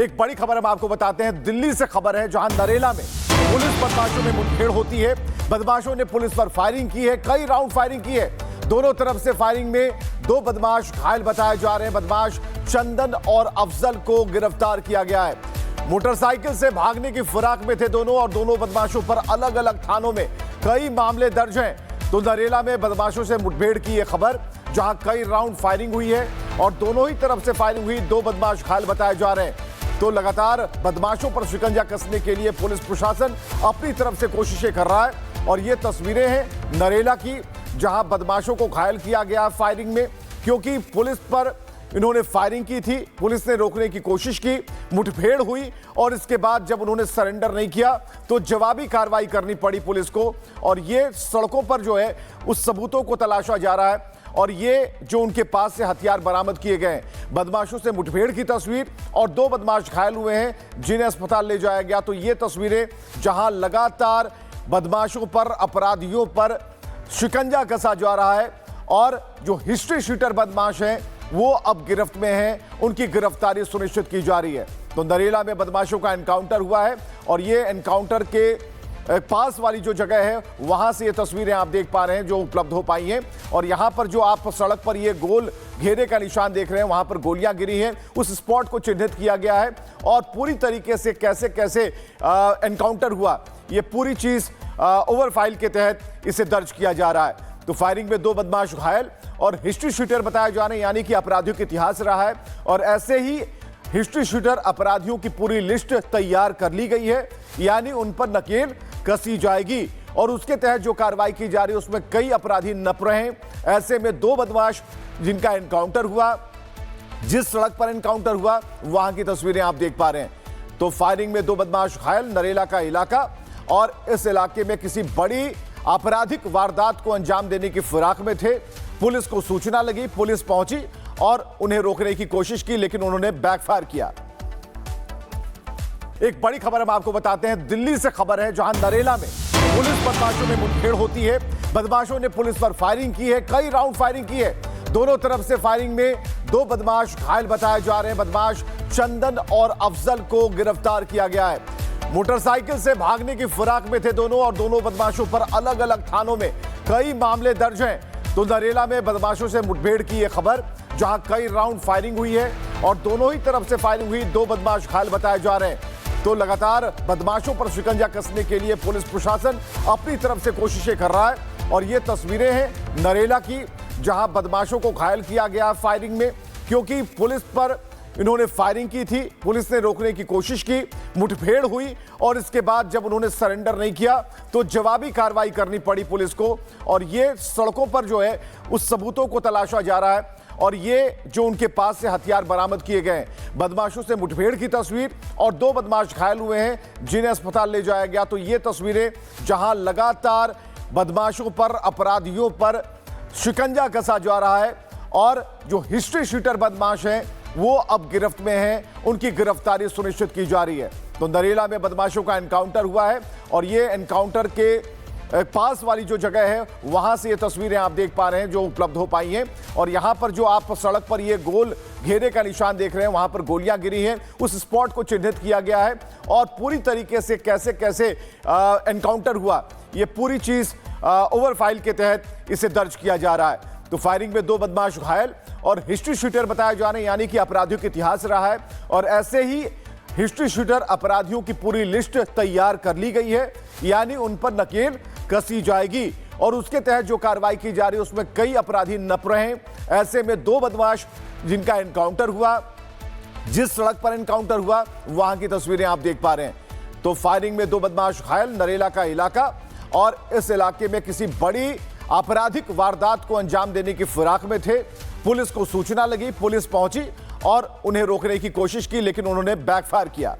एक बड़ी खबर हम आपको बताते हैं। दिल्ली से खबर है, जहां नरेला में पुलिस बदमाशों में मुठभेड़ होती है। बदमाशों ने पुलिस पर फायरिंग की है, कई राउंड फायरिंग की है। दोनों तरफ से फायरिंग में 2 बदमाश घायल बताए जा रहे हैं। बदमाश चंदन और अफजल को गिरफ्तार किया गया है। मोटरसाइकिल से भागने की फिराक में थे दोनों, और दोनों बदमाशों पर अलग अलग थानों में कई मामले दर्ज हैं। तो नरेला में बदमाशों से मुठभेड़ की यह खबर, जहां कई राउंड फायरिंग हुई है और दोनों ही तरफ से फायरिंग हुई। 2 बदमाश घायल बताए जा रहे हैं। तो लगातार बदमाशों पर शिकंजा कसने के लिए पुलिस प्रशासन अपनी तरफ से कोशिशें कर रहा है। और ये तस्वीरें हैं नरेला की, जहां बदमाशों को घायल किया गया फायरिंग में, क्योंकि पुलिस पर इन्होंने फायरिंग की थी। पुलिस ने रोकने की कोशिश की, मुठभेड़ हुई और इसके बाद जब उन्होंने सरेंडर नहीं किया तो जवाबी कार्रवाई करनी पड़ी पुलिस को। और ये सड़कों पर जो है उस सबूतों को तलाशा जा रहा है। और ये जो उनके पास से हथियार बरामद किए गए, बदमाशों से मुठभेड़ की तस्वीर, और 2 बदमाश घायल हुए हैं जिन्हें अस्पताल ले जाया गया। तो ये तस्वीरें जहां लगातार बदमाशों पर, अपराधियों पर शिकंजा कसा जा रहा है। और जो हिस्ट्री शीटर बदमाश हैं वो अब गिरफ्त में हैं, उनकी गिरफ्तारी सुनिश्चित की जा रही है। तो नरेला में बदमाशों का एनकाउंटर हुआ है और ये एनकाउंटर के पास वाली जो जगह है वहां से ये तस्वीरें आप देख पा रहे हैं जो उपलब्ध हो पाई हैं। और यहां पर जो आप सड़क पर ये गोल घेरे का निशान देख रहे हैं, वहां पर गोलियां गिरी हैं। उस स्पॉट को चिन्हित किया गया है और पूरी तरीके से कैसे कैसे एनकाउंटर हुआ, ये पूरी चीज ओवर फाइल के तहत इसे दर्ज किया जा रहा है। तो फायरिंग में 2 बदमाश घायल और हिस्ट्री शीटर बताए जा रहे हैं, यानी कि अपराधियों का इतिहास रहा है। और ऐसे ही हिस्ट्री शीटर अपराधियों की पूरी लिस्ट तैयार कर ली गई है, यानी उन पर नकेल कसी जाएगी। और उसके तहत जो कार्रवाई की जा रही है उसमें कई अपराधी नप रहे हैं। ऐसे में 2 बदमाश जिनका एनकाउंटर हुआ, जिस सड़क पर एनकाउंटर हुआ वहां की तस्वीरें आप देख पा रहे हैं। तो फायरिंग में 2 बदमाश घायल, नरेला का इलाका, और इस इलाके में किसी बड़ी आपराधिक वारदात को अंजाम देने की फिराक में थे। पुलिस को सूचना लगी, पुलिस पहुंची और उन्हें रोकने की कोशिश की, लेकिन उन्होंने बैकफायर किया। एक बड़ी खबर हम आपको बताते हैं। दिल्ली से खबर है, जहां नरेला में पुलिस बदमाशों में मुठभेड़ होती है। बदमाशों ने पुलिस पर फायरिंग की है, कई राउंड फायरिंग की है। दोनों तरफ से फायरिंग में 2 बदमाश घायल बताए जा रहे हैं। बदमाश चंदन और अफजल को गिरफ्तार किया गया है। मोटरसाइकिल से भागने की फिराक में थे दोनों, और दोनों बदमाशों पर अलग अलग थानों में कई मामले दर्ज हैं। तो नरेला में बदमाशों से मुठभेड़ की यह खबर, जहां कई राउंड फायरिंग हुई है और दोनों ही तरफ से फायरिंग हुई। 2 बदमाश घायल बताए जा रहे हैं। तो लगातार बदमाशों पर शिकंजा कसने के लिए पुलिस प्रशासन अपनी तरफ से कोशिशें कर रहा है। और ये तस्वीरें हैं नरेला की, जहां बदमाशों को घायल किया गया फायरिंग में, क्योंकि पुलिस पर इन्होंने फायरिंग की थी। पुलिस ने रोकने की कोशिश की, मुठभेड़ हुई और इसके बाद जब उन्होंने सरेंडर नहीं किया तो जवाबी कार्रवाई करनी पड़ी पुलिस को। और ये सड़कों पर जो है उस सबूतों को तलाशा जा रहा है। और ये जो उनके पास से हथियार बरामद किए गए, बदमाशों से मुठभेड़ की तस्वीर, और 2 बदमाश घायल हुए हैं जिन्हें अस्पताल ले जाया गया। तो ये तस्वीरें जहां लगातार बदमाशों पर, अपराधियों पर शिकंजा कसा जा रहा है। और जो हिस्ट्री शीटर बदमाश हैं वो अब गिरफ्त में हैं, उनकी गिरफ्तारी सुनिश्चित की जा रही है। तो नरेला में बदमाशों का एनकाउंटर हुआ है और ये एनकाउंटर के पास वाली जो जगह है वहां से ये तस्वीरें आप देख पा रहे हैं जो उपलब्ध हो पाई हैं। और यहां पर जो आप सड़क पर ये गोल घेरे का निशान देख रहे हैं, वहां पर गोलियां गिरी हैं। उस स्पॉट को चिन्हित किया गया है और पूरी तरीके से कैसे कैसे एनकाउंटर हुआ, ये पूरी चीज ओवर फाइल के तहत इसे दर्ज किया जा रहा है। तो फायरिंग में 2 बदमाश घायल और हिस्ट्री शीटर बताए जा रहे हैं, यानी कि अपराधियों का इतिहास रहा है। और ऐसे ही हिस्ट्री शीटर अपराधियों की पूरी लिस्ट तैयार कर ली गई है, यानी उन पर नकेल कसी जाएगी। और उसके तहत जो कार्रवाई की जा रही है उसमें कई अपराधी नप रहे हैं। ऐसे में 2 बदमाश जिनका एनकाउंटर हुआ, जिस सड़क पर एनकाउंटर हुआ वहां की तस्वीरें आप देख पा रहे हैं। तो फायरिंग में 2 बदमाश घायल, नरेला का इलाका, और इस इलाके में किसी बड़ी आपराधिक वारदात को अंजाम देने की फिराक में थे। पुलिस को सूचना लगी, पुलिस पहुंची और उन्हें रोकने की कोशिश की, लेकिन उन्होंने बैकफायर किया।